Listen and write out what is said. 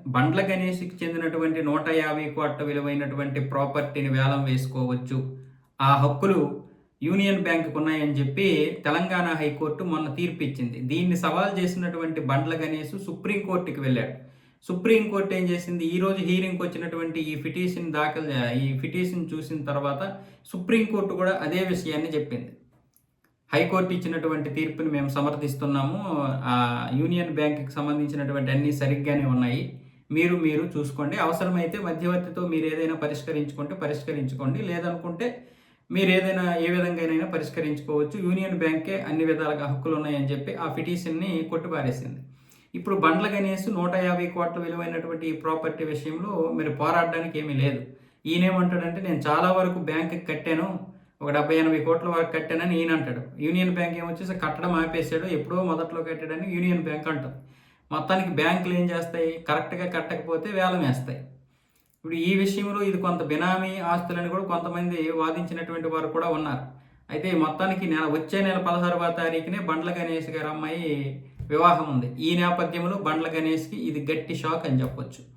బండ్ల గణేష్‌కి చెందినటువంటి 150 కోట్ల విలువైనటువంటి ప్రాపర్టీని వేలం వేసుకోవచ్చు. ఆ హక్కులు యూనియన్ బ్యాంక్‌కున్నాయని చెప్పి తెలంగాణ హైకోర్టు మొన్న తీర్పిచ్చింది. దీన్ని సవాల్ చేసినటువంటి బండ్ల గణేష్ సుప్రీం కోర్ట్‌కి వెళ్ళాడు. సుప్రీం కోర్ట్ ఏం చేసింది, ఈరోజు హీరింగ్‌కొచ్చినటువంటి ఈ పిటిషన్ చూసిన తర్వాత సుప్రీం కోర్ట్ కూడా అదే విషయాన్ని చెప్పింది. హైకోర్టు ఇచ్చినటువంటి తీర్పుని మేము సమర్థిస్తున్నాము. యూనియన్ బ్యాంక్‌కి సంబంధించినటువంటి అన్నీ సరిగ్గానే ఉన్నాయి. మీరు చూసుకోండి. అవసరమైతే మధ్యవర్తితో మీరేదైనా పరిష్కరించుకోండి. లేదనుకుంటే మీరేదైనా ఏ విధంగానైనా పరిష్కరించుకోవచ్చు. యూనియన్ బ్యాంకే అన్ని విధాలుగా హక్కులున్నాయని చెప్పి ఆ పిటిషన్‌ని కొట్టిపారేసింది. ఇప్పుడు బండ్ల గణేష్ 150 కోట్ల విలువైనటువంటి ఈ ప్రాపర్టీ విషయంలో మరి పోరాడడానికి ఏమీ లేదు. ఈయనేమంటాడంటే నేను చాలా వరకు బ్యాంక్‌కి కట్టాను. ఒక 70, 80 కోట్ల వరకు కట్టానని ఈయన అంటాడు. యూనియన్ బ్యాంక్ ఏమొచ్చేసి కట్టడం ఆపేసాడు. ఎప్పుడో మొదట్లో కట్టాడని యూనియన్ బ్యాంక్ అంటది. మొత్తానికి బ్యాంకులు ఏం చేస్తాయి, కరెక్ట్‌గా కట్టకపోతే వేలమేస్తాయి. ఇప్పుడు ఈ విషయంలో ఇది కొంత బినామీ ఆస్తులని కూడా కొంతమంది వాదించినటువంటి వారు కూడా ఉన్నారు. అయితే మొత్తానికి వచ్చే నెల 16వ తారీఖునే బండ్ల గణేష్ గారి అమ్మాయి వివాహం ఉంది. ఈ నేపథ్యంలో బండ్ల గణేష్‌కి ఇది గట్టి షాక్ అని చెప్పొచ్చు.